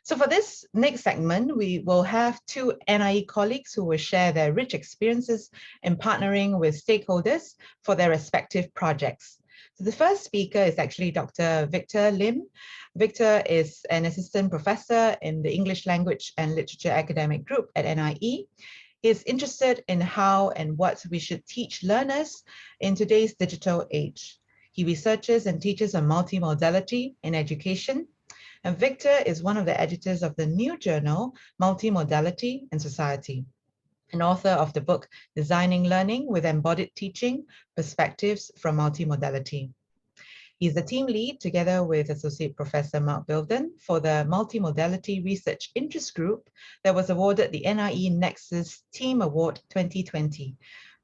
So for this next segment, we will have two NIE colleagues who will share their rich experiences in partnering with stakeholders for their respective projects. So the first speaker is actually Dr. Victor Lim. Victor is an assistant professor in the English Language and Literature Academic Group at NIE. He is interested in how and what we should teach learners in today's digital age. He researches and teaches on multimodality in education. And Victor is one of the editors of the new journal, Multimodality in Society, and author of the book, Designing Learning with Embodied Teaching, Perspectives from Multimodality. He's the team lead together with Associate Professor Mark Bilden for the Multimodality Research Interest Group that was awarded the NIE Nexus Team Award 2020,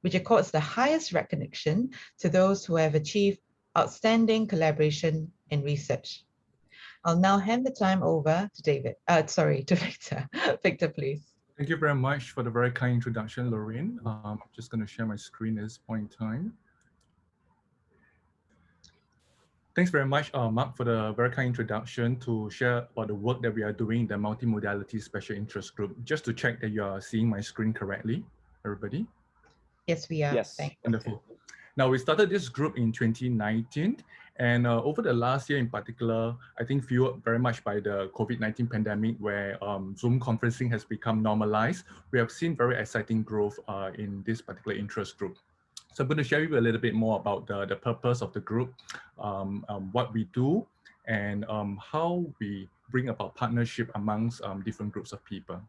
which accords the highest recognition to those who have achieved outstanding collaboration in research. I'll now hand the time over to to Victor. Victor, please. Thank you very much for the very kind introduction, Lorraine. I'm just going to share my screen at this point in time. Thanks very much, Mark, for the very kind introduction to share about the work that we are doing in the Multimodality Special Interest Group. Just to check that you are seeing my screen correctly, everybody? Yes, we are. Yes. Wonderful. Now, we started this group in 2019, and over the last year in particular, I think fueled very much by the COVID-19 pandemic, where Zoom conferencing has become normalized, we have seen very exciting growth in this particular interest group. So I'm going to share with you a little bit more about the purpose of the group, what we do, and how we bring about partnership amongst different groups of people.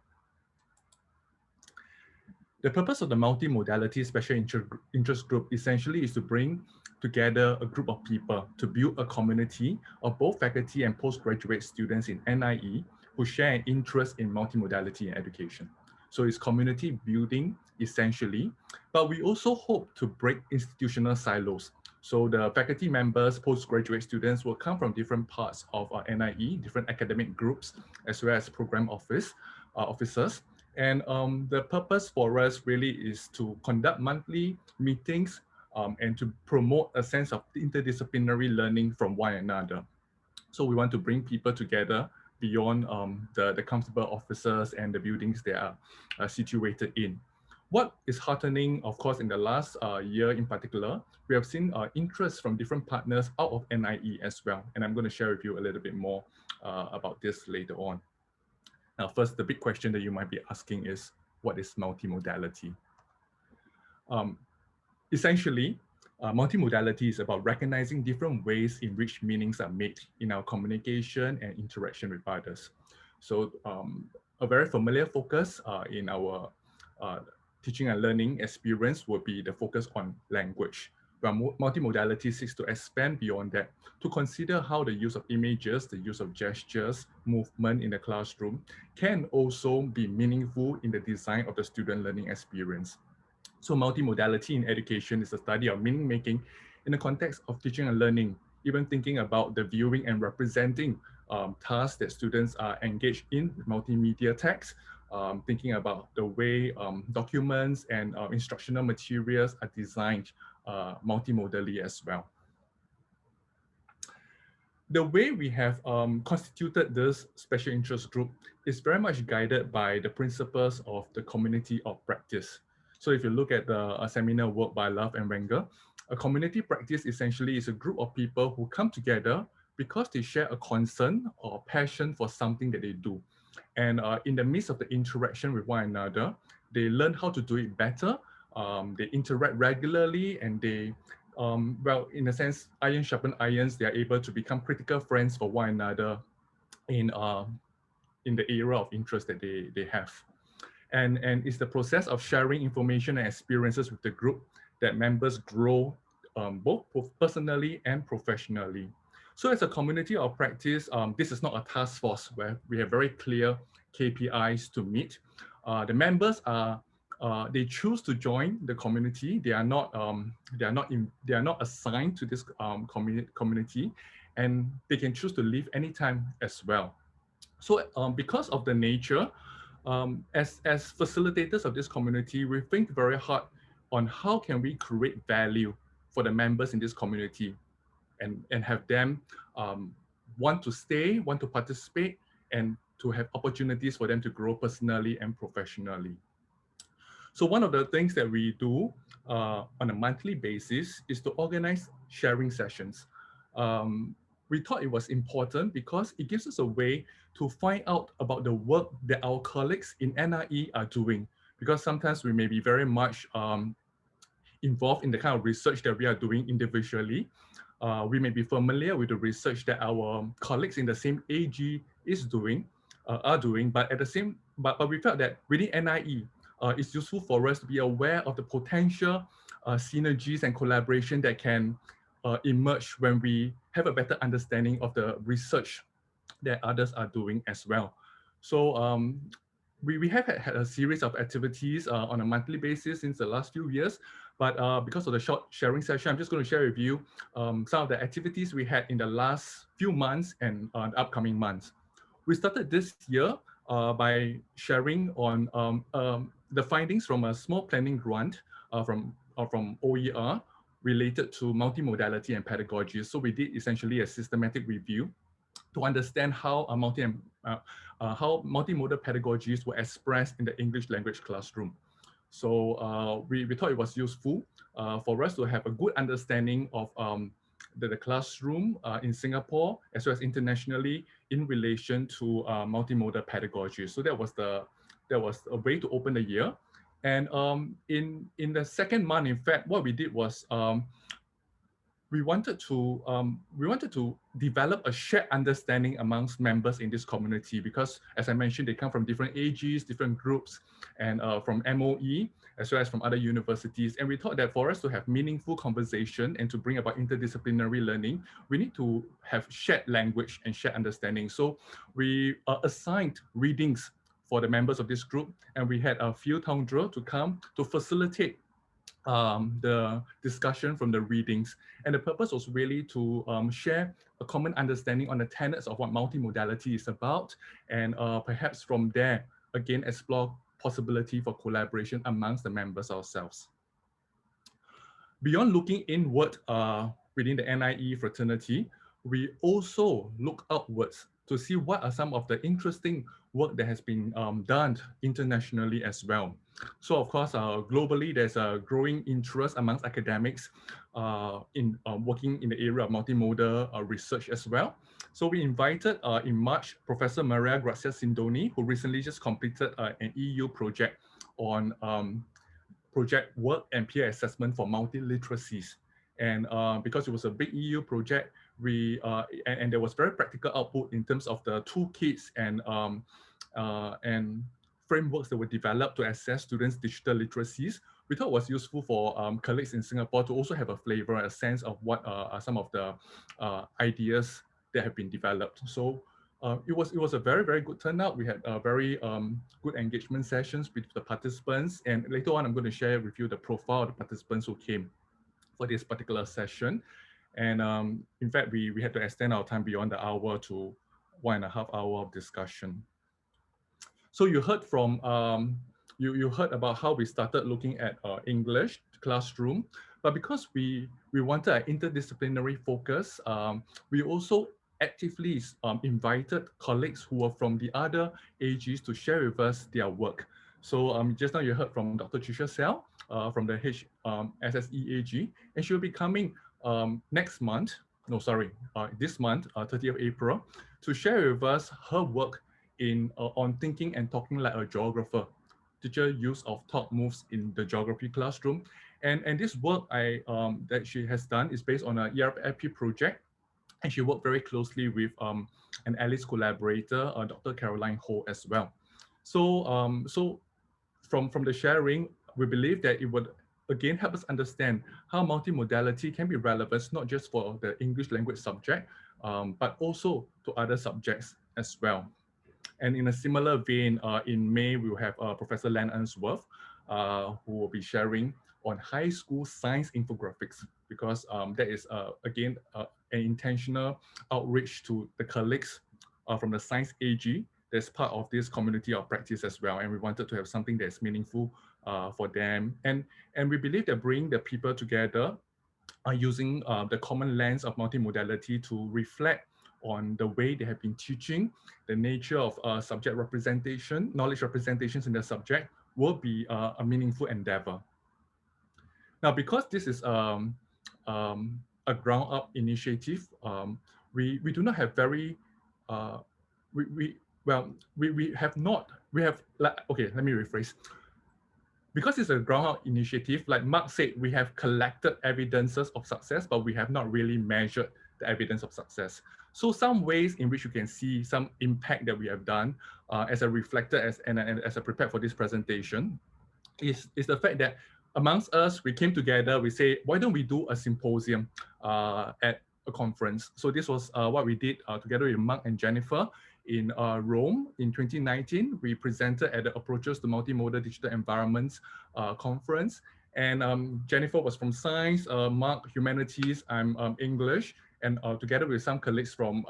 The purpose of the Multimodality Special Interest Group essentially is to bring together a group of people to build a community of both faculty and postgraduate students in NIE who share an interest in multimodality in education. So it's community building essentially, but we also hope to break institutional silos. So the faculty members, postgraduate students will come from different parts of NIE, different academic groups, as well as program officers. And the purpose for us really is to conduct monthly meetings and to promote a sense of interdisciplinary learning from one another. So we want to bring people together beyond the comfortable offices and the buildings they are situated in. What is heartening, of course, in the last year in particular, we have seen interest from different partners out of NIE as well. And I'm going to share with you a little bit more about this later on. Now, first, the big question that you might be asking is, what is multimodality? Essentially, multimodality is about recognizing different ways in which meanings are made in our communication and interaction with others. So a very familiar focus in our teaching and learning experience would be the focus on language, where multimodality seeks to expand beyond that to consider how the use of images, the use of gestures, movement in the classroom can also be meaningful in the design of the student learning experience. So multimodality in education is the study of meaning making in the context of teaching and learning, even thinking about the viewing and representing tasks that students are engaged in multimedia text, thinking about the way documents and instructional materials are designed multimodally as well. The way we have constituted this special interest group is very much guided by the principles of the community of practice. So if you look at the seminal work by Love and Wenger, a community practice essentially is a group of people who come together because they share a concern or passion for something that they do. And in the midst of the interaction with one another, they learn how to do it better. They interact regularly, and they, well, in a sense, iron sharpen irons. They are able to become critical friends for one another in the area of interest that they have. And it's the process of sharing information and experiences with the group that members grow both personally and professionally. So as a community of practice, this is not a task force where we have very clear KPIs to meet. The members are they choose to join the community. They are not assigned to this community, and they can choose to leave anytime as well. So because of the nature, as facilitators of this community, we think very hard on how can we create value for the members in this community, and have them want to stay, want to participate, and to have opportunities for them to grow personally and professionally. So one of the things that we do on a monthly basis is to organize sharing sessions. We thought it was important because it gives us a way to find out about the work that our colleagues in NIE are doing. Because sometimes we may be very much involved in the kind of research that we are doing individually. We may be familiar with the research that our colleagues in the same AG are doing, but at the same, but we felt that within NIE, it's useful for us to be aware of the potential synergies and collaboration that can emerge when we have a better understanding of the research that others are doing as well. So we have had a series of activities on a monthly basis since the last few years, but because of the short sharing session, I'm just going to share with you some of the activities we had in the last few months and the upcoming months. We started this year by sharing on the findings from a small planning grant from OER related to multimodality and pedagogy. So we did essentially a systematic review to understand how how multimodal pedagogies were expressed in the English language classroom. So we thought it was useful for us to have a good understanding of the classroom in Singapore as well as internationally in relation to multimodal pedagogy. So that was a way to open the year. And in the second month, in fact, what we did was we wanted to develop a shared understanding amongst members in this community because, as I mentioned, they come from different AGs, different groups, and from MOE, as well as from other universities. And we thought that for us to have meaningful conversation and to bring about interdisciplinary learning, we need to have shared language and shared understanding. So we assigned readings for the members of this group, and we had a Phil Tongdra to come to facilitate the discussion from the readings. And the purpose was really to share a common understanding on the tenets of what multimodality is about, and perhaps from there, again, explore possibility for collaboration amongst the members ourselves. Beyond looking inward within the NIE fraternity, we also look outwards to see what are some of the interesting work that has been done internationally as well. So of course, globally, there's a growing interest amongst academics in working in the area of multimodal research as well. So we invited in March, Professor Maria Grazia Sindoni, who recently just completed an EU project on project work and peer assessment for multiliteracies. And because it was a big EU project, and there was very practical output in terms of the toolkits and frameworks that were developed to assess students' digital literacies. We thought it was useful for colleagues in Singapore to also have a flavor, a sense of what are some of the ideas that have been developed. So it was a very, very good turnout. We had very good engagement sessions with the participants. And later on, I'm going to share with you the profile of the participants who came for this particular session. And in fact, we had to extend our time beyond the hour to 1.5 hours of discussion. So you heard from, you heard about how we started looking at English classroom, but because we wanted an interdisciplinary focus, we also actively invited colleagues who were from the other AGs to share with us their work. So just now you heard from Dr. Tricia Sell from the SSE AG, and she'll be coming this month, 30th April, to share with us her work on thinking and talking like a geographer, teacher use of thought moves in the geography classroom. And this work that she has done is based on an ERP project, and she worked very closely with an ALICE collaborator, Dr. Caroline Ho as well. So, from the sharing, we believe that it would again help us understand how multimodality can be relevant not just for the English language subject, but also to other subjects as well. And in a similar vein, in May, we will have Professor Len Unsworth, who will be sharing on high school science infographics, because that is, again, an intentional outreach to the colleagues from the Science AG that's part of this community of practice as well. And we wanted to have something that's meaningful for them. And we believe that bringing the people together using the common lens of multimodality to reflect on the way they have been teaching, the nature of subject representation, knowledge representations in the subject will be a meaningful endeavor. Now, because this is a ground-up initiative, we do not have very, we have not, we have, like, okay, let me rephrase. Because it's a ground-up initiative, like Mark said, we have collected evidences of success, but we have not really measured the evidence of success. So some ways in which you can see some impact that we have done as a reflected and as I prepared for this presentation is the fact that amongst us, we came together, we say, why don't we do a symposium at a conference? So this was what we did together with Mark and Jennifer in Rome in 2019. We presented at the Approaches to Multimodal Digital Environments conference. And Jennifer was from science, Mark humanities, I'm English. And together with some colleagues from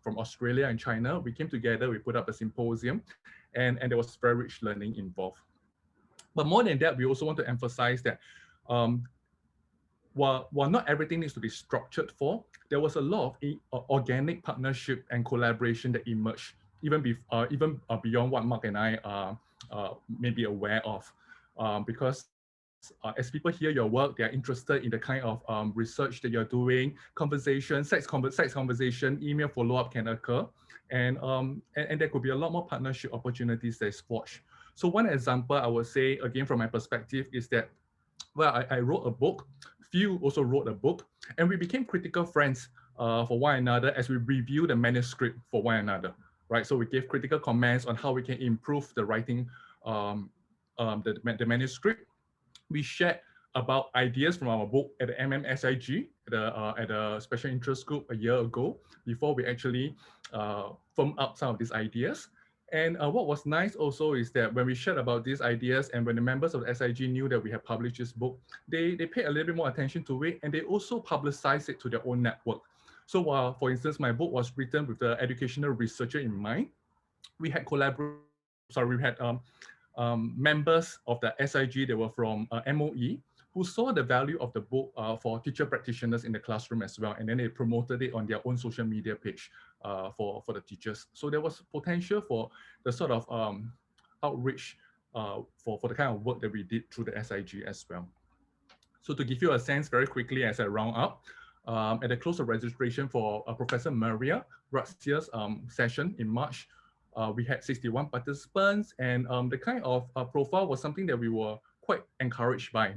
Australia and China, we came together, we put up a symposium, and there was very rich learning involved. But more than that, we also want to emphasize that while not everything needs to be structured for, there was a lot of organic partnership and collaboration that emerged, even beyond what Mark and I may be aware of. Because as people hear your work, they are interested in the kind of research that you're doing, conversation, sex conversation, email follow-up can occur. And there could be a lot more partnership opportunities that is forged. So one example I would say, again, from my perspective, is that, well, I wrote a book, Phil also wrote a book, and we became critical friends for one another as we reviewed the manuscript for one another, right? So we gave critical comments on how we can improve the writing, the manuscript. We shared about ideas from our book at the MMSIG, at a special interest group a year ago, before we actually firmed up some of these ideas. And what was nice also is that when we shared about these ideas and when the members of the SIG knew that we had published this book, they paid a little bit more attention to it, and they also publicized it to their own network. So while, for instance, my book was written with the educational researcher in mind, we had members of the SIG that were from MOE who saw the value of the book for teacher practitioners in the classroom as well. And then they promoted it on their own social media page for the teachers. So there was potential for the sort of outreach for the kind of work that we did through the SIG as well. So to give you a sense very quickly as I round up, at the close of registration for Professor Maria Grazia's session in March, we had 61 participants, and the kind of profile was something that we were quite encouraged by.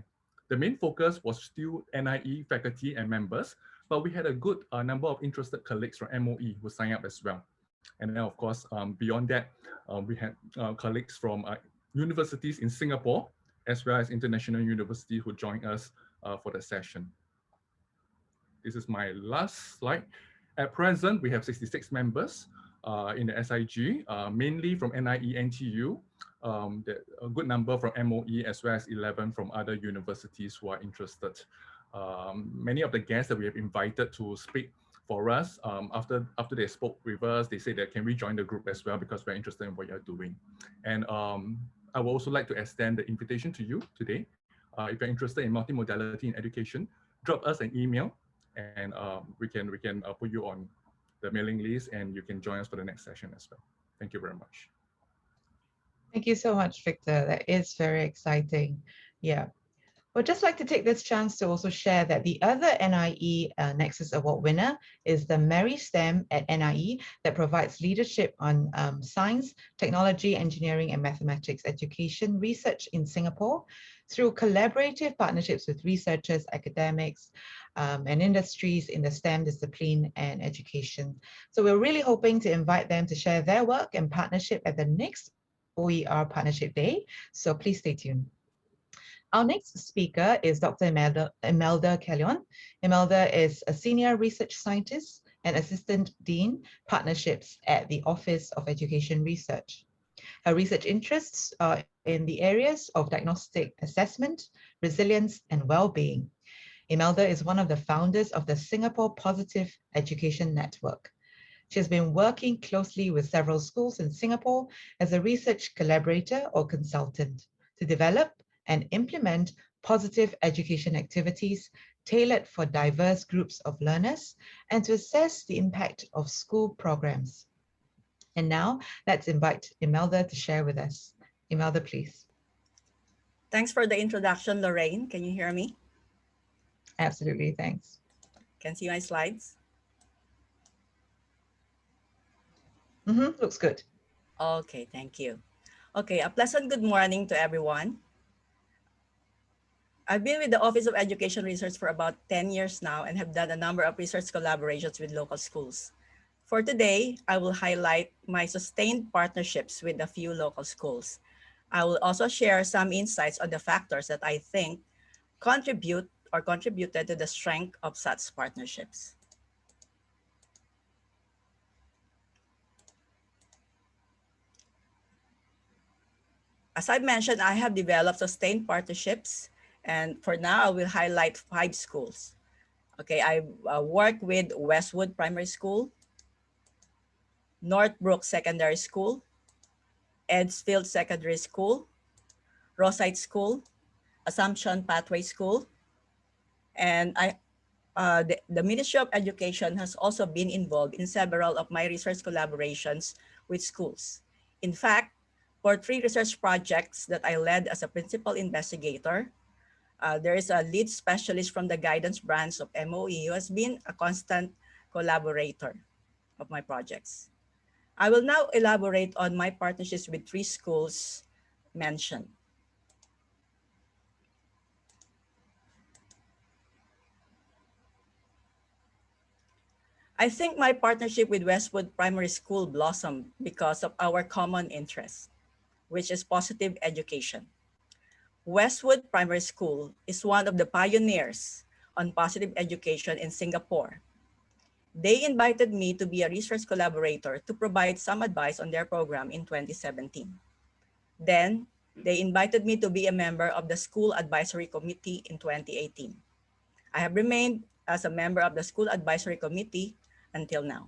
The main focus was still NIE faculty and members, but we had a good number of interested colleagues from MOE who signed up as well. And then of course, beyond that, we had colleagues from universities in Singapore, as well as international universities who joined us for the session. This is my last slide. At present, we have 66 members in the SIG, mainly from NIE, NTU, a good number from MOE, as well as 11 from other universities who are interested. Many of the guests that we have invited to speak for us, after they spoke with us, they said that can we join the group as well because we're interested in what you're doing. And I would also like to extend the invitation to you today. If you're interested in multimodality in education, drop us an email and we can put you on the mailing list and you can join us for the next session as well. Thank you very much. Thank you so much, Victor. That is very exciting. Yeah. I'd just like to take this chance to also share that the other NIE Nexus Award winner is the Mary STEM at NIE that provides leadership on science, technology, engineering, and mathematics education research in Singapore through collaborative partnerships with researchers, academics, and industries in the STEM discipline and education. So we're really hoping to invite them to share their work and partnership at the next OER Partnership Day. So please stay tuned. Our next speaker is Dr. Imelda Kelly. Imelda is a senior research scientist and assistant dean partnerships at the Office of Education Research. Her research interests are in the areas of diagnostic assessment, resilience, and well-being. Imelda is one of the founders of the Singapore Positive Education Network. She has been working closely with several schools in Singapore as a research collaborator or consultant to develop and implement positive education activities tailored for diverse groups of learners and to assess the impact of school programs. And now let's invite Imelda to share with us. Imelda, please. Thanks for the introduction, Lorraine. Can you hear me? Absolutely, thanks. Can see my slides? Looks good. Okay, thank you. Okay, a pleasant good morning to everyone. I've been with the Office of Education Research for about 10 years now and have done a number of research collaborations with local schools. For today, I will highlight my sustained partnerships with a few local schools. I will also share some insights on the factors that I think contributed to the strength of such partnerships. As I mentioned, I have developed sustained partnerships, and for now, I will highlight 5 schools. Okay, I work with Westwood Primary School, Northbrook Secondary School, Edsfield Secondary School, Rosite School, Assumption Pathway School, and the Ministry of Education has also been involved in several of my research collaborations with schools. In fact, for 3 research projects that I led as a principal investigator, there is a lead specialist from the guidance branch of MOE who has been a constant collaborator of my projects. I will now elaborate on my partnerships with 3 schools mentioned. I think my partnership with Westwood Primary School blossomed because of our common interest, which is positive education. Westwood Primary School is one of the pioneers on positive education in Singapore. They invited me to be a research collaborator to provide some advice on their program in 2017. Then, they invited me to be a member of the School Advisory Committee in 2018. I have remained as a member of the School Advisory Committee until now.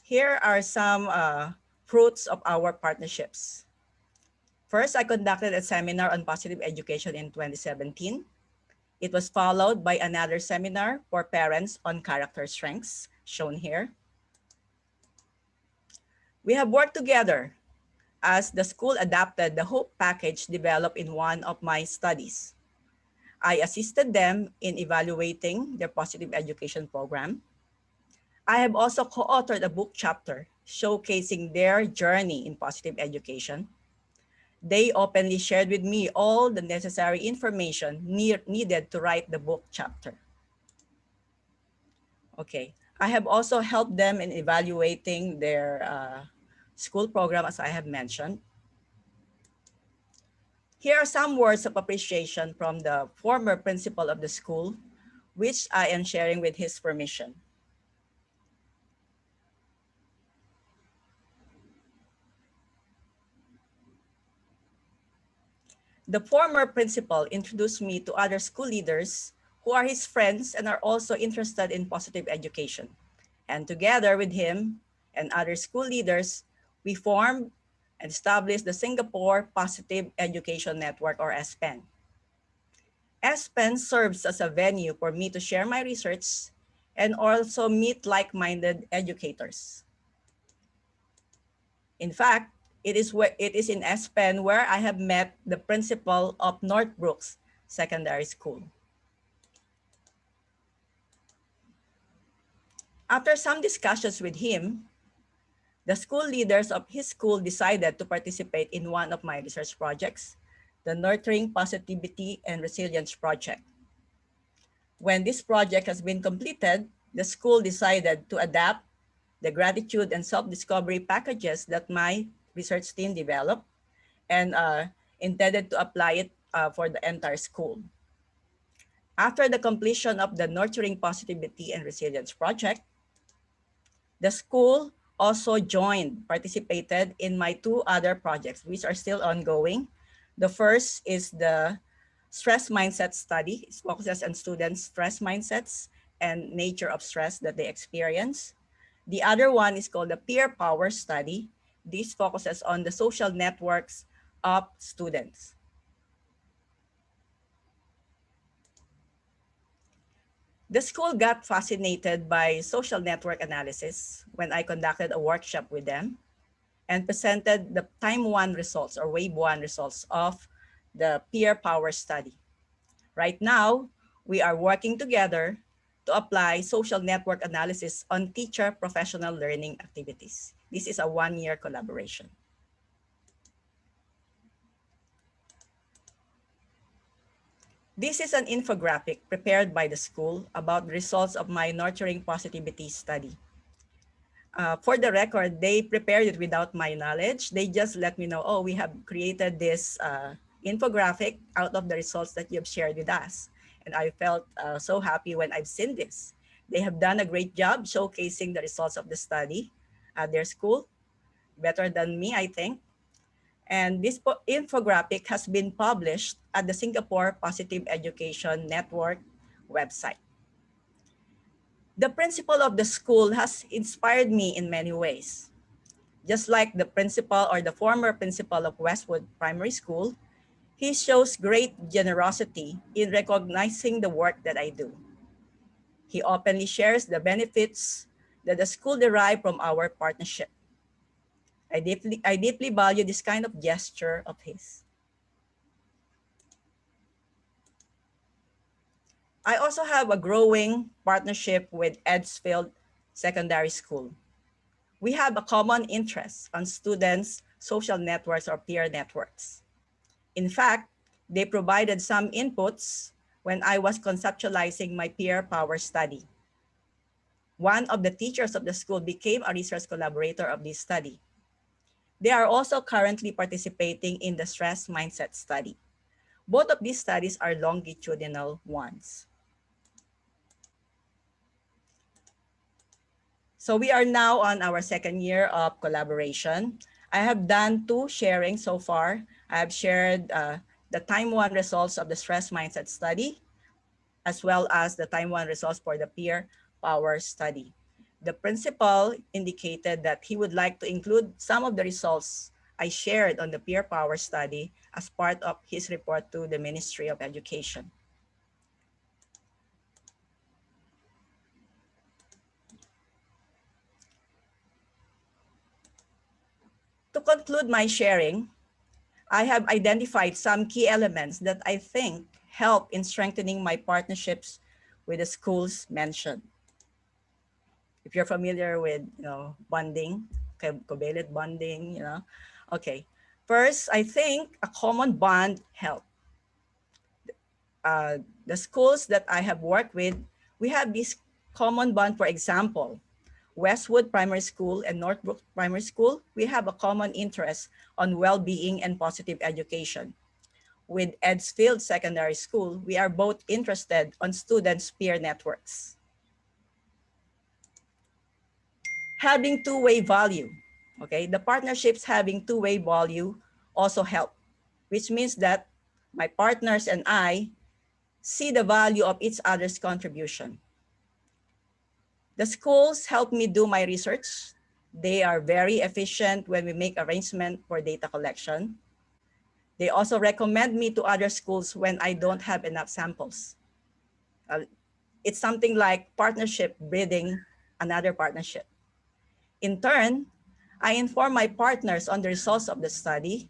Here are some fruits of our partnerships. First, I conducted a seminar on positive education in 2017. It was followed by another seminar for parents on character strengths, shown here. We have worked together as the school adapted the HOPE package developed in one of my studies. I assisted them in evaluating their positive education program. I have also co-authored a book chapter showcasing their journey in positive education. They openly shared with me all the necessary information needed to write the book chapter. Okay, I have also helped them in evaluating their school program, as I have mentioned. Here are some words of appreciation from the former principal of the school, which I am sharing with his permission. The former principal introduced me to other school leaders who are his friends and are also interested in positive education. And together with him and other school leaders, we formed and established the Singapore Positive Education Network, or SPEN. SPEN serves as a venue for me to share my research and also meet like-minded educators. In fact, it is in SPEN where I have met the principal of Northbrooks Secondary School. After some discussions with him, the school leaders of his school decided to participate in one of my research projects, the Nurturing Positivity and Resilience Project. When this project has been completed, the school decided to adapt the gratitude and self-discovery packages that my research team developed and intended to apply it for the entire school. After the completion of the Nurturing Positivity and Resilience Project, the school also participated in my 2 other projects, which are still ongoing. The first is the Stress Mindset Study. It focuses on students' stress mindsets and nature of stress that they experience. The other one is called the Peer Power Study. This focuses on the social networks of students. The school got fascinated by social network analysis when I conducted a workshop with them and presented the time one results or wave one results of the peer power study. Right now, we are working together to apply social network analysis on teacher professional learning activities. This is a one-year collaboration. This is an infographic prepared by the school about the results of my Nurturing Positivity study. For the record, they prepared it without my knowledge. They just let me know, oh, we have created this infographic out of the results that you've shared with us. And I felt so happy when I've seen this. They have done a great job showcasing the results of the study at their school, better than me, I think. And this infographic has been published at the Singapore Positive Education Network website. The principal of the school has inspired me in many ways. Just like the principal or the former principal of Westwood Primary School, he shows great generosity in recognizing the work that I do. He openly shares the benefits that the school derive from our partnership. I deeply value this kind of gesture of his. I also have a growing partnership with Edsfield Secondary School. We have a common interest on students' social networks or peer networks. In fact, they provided some inputs when I was conceptualizing my peer power study. One of the teachers of the school became a research collaborator of this study. They are also currently participating in the stress mindset study. Both of these studies are longitudinal ones. So we are now on our second year of collaboration. I have done 2 sharings so far. I have shared the time 1 results of the stress mindset study, as well as the time 1 results for the peer power study. The principal indicated that he would like to include some of the results I shared on the peer power study as part of his report to the Ministry of Education. To conclude my sharing, I have identified some key elements that I think help in strengthening my partnerships with the schools mentioned. If you're familiar with, bonding, covalent bonding, Okay. First, I think a common bond helps. The schools that I have worked with, we have this common bond. For example, Westwood Primary School and Northbrook Primary School, we have a common interest on well-being and positive education. With Edsfield Secondary School, we are both interested on students' peer networks. Having two-way value, okay? The partnerships having two-way value also help, which means that my partners and I see the value of each other's contribution. The schools help me do my research. They are very efficient when we make arrangement for data collection. They also recommend me to other schools when I don't have enough samples. It's something like partnership breeding another partnership. In turn, I inform my partners on the results of the study,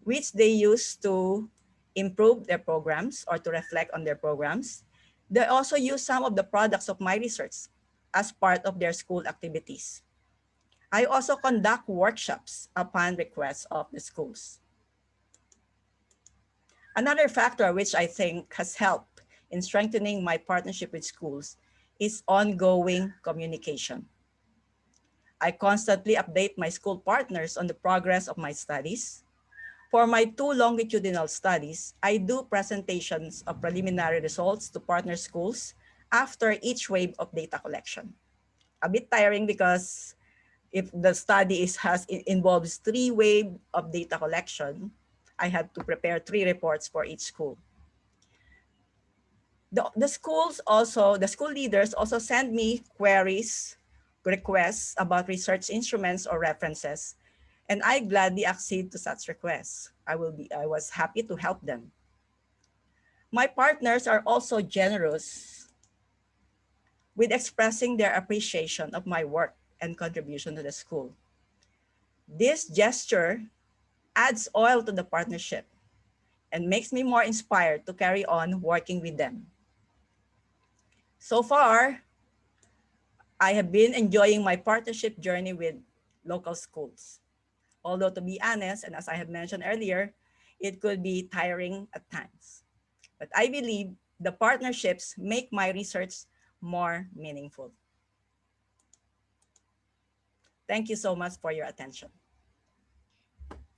which they use to improve their programs or to reflect on their programs. They also use some of the products of my research as part of their school activities. I also conduct workshops upon request of the schools. Another factor which I think has helped in strengthening my partnership with schools is ongoing communication. I constantly update my school partners on the progress of my studies. For my 2 longitudinal studies, I do presentations of preliminary results to partner schools after each wave of data collection. A bit tiring because if the study involves 3 waves of data collection, I had to prepare 3 reports for each school. The school leaders also send me queries, requests about research instruments or references, and I gladly accede to such requests. I was happy to help them. My partners are also generous with expressing their appreciation of my work and contribution to the school. This gesture adds oil to the partnership and makes me more inspired to carry on working with them. So far, I have been enjoying my partnership journey with local schools. Although, to be honest, and as I have mentioned earlier, it could be tiring at times. But I believe the partnerships make my research more meaningful. Thank you so much for your attention.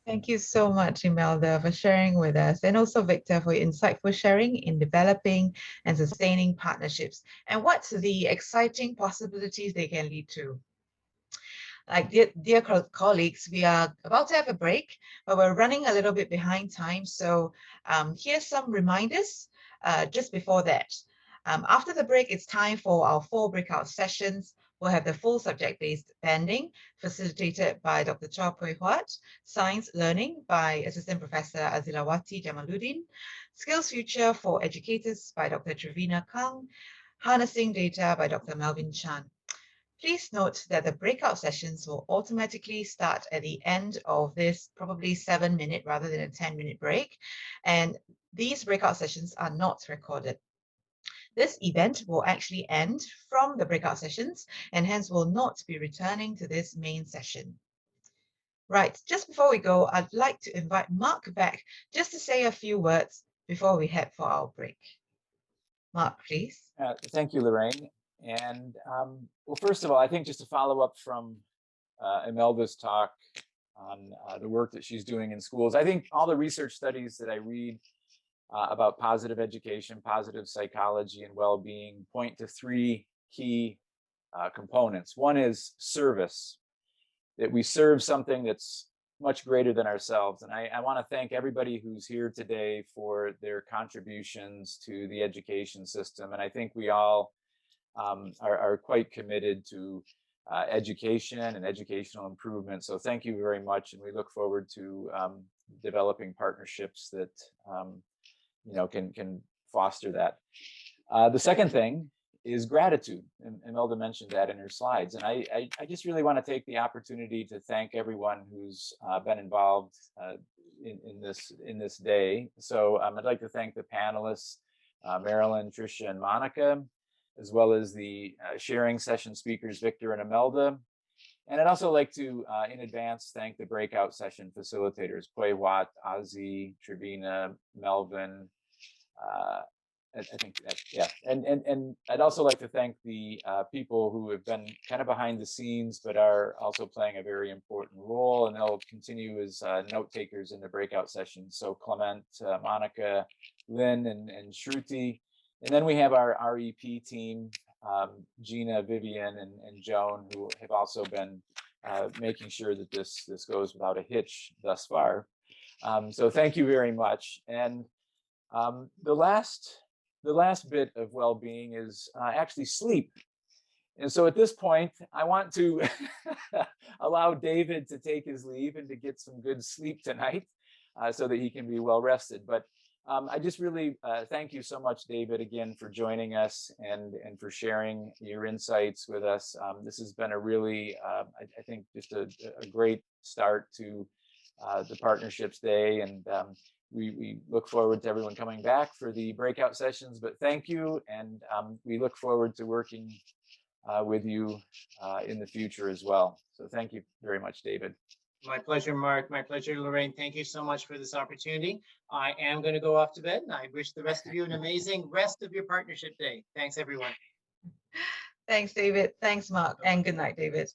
Thank you so much, Imelda, for sharing with us, and also Victor for your insightful sharing in developing and sustaining partnerships and what the exciting possibilities they can lead to. Like, dear colleagues, we are about to have a break, but we're running a little bit behind time. So here's some reminders just before that. After the break, it's time for our 4 breakout sessions. We'll have the full subject-based banding facilitated by Dr. Chua Pui Huat, Science Learning by Assistant Professor Azilawati Jamaluddin, Skills Future for Educators by Dr. Trevina Kang, Harnessing Data by Dr. Melvin Chan. Please note that the breakout sessions will automatically start at the end of this probably 7-minute rather than a 10-minute break. And these breakout sessions are not recorded. This event will actually end from the breakout sessions and hence will not be returning to this main session. Right, just before we go, I'd like to invite Mark back just to say a few words before we head for our break. Mark, please. Thank you, Lorraine. And well, first of all, I think just to follow up from Imelda's talk on the work that she's doing in schools, I think all the research studies that I read about positive education, positive psychology, and well-being point to 3 key components. One is service, that we serve something that's much greater than ourselves. And I want to thank everybody who's here today for their contributions to the education system. And I think we all are quite committed to education and educational improvement. So thank you very much. And we look forward to developing partnerships that can foster that. The second thing is gratitude. And Imelda mentioned that in her slides. And I just really want to take the opportunity to thank everyone who's been involved in this day. So I'd like to thank the panelists, Marilyn, Tricia, and Monica, as well as the sharing session speakers, Victor and Imelda. And I'd also like to, in advance, thank the breakout session facilitators, Pui Huat, Ozzy, Trevina, Melvin, I think that, yeah. And I'd also like to thank the people who have been kind of behind the scenes, but are also playing a very important role, and they'll continue as note takers in the breakout sessions. So Clement, Monica, Lynn, and Shruti. And then we have our REP team, Gina, Vivian, and Joan, who have also been making sure that this goes without a hitch thus far. So thank you very much. And the last bit of well-being is actually sleep. And so at this point, I want to allow David to take his leave and to get some good sleep tonight so that he can be well rested. But I just really thank you so much, David, again, for joining us and for sharing your insights with us. This has been a really, I think, just a great start to the Partnerships Day. And we look forward to everyone coming back for the breakout sessions, but thank you. And we look forward to working with you in the future as well. So thank you very much, David. My pleasure, Mark. My pleasure, Lorraine. Thank you so much for this opportunity. I am going to go off to bed, and I wish the rest of you an amazing rest of your Partnership Day. Thanks, everyone. Thanks, David. Thanks, Mark. And good night, David.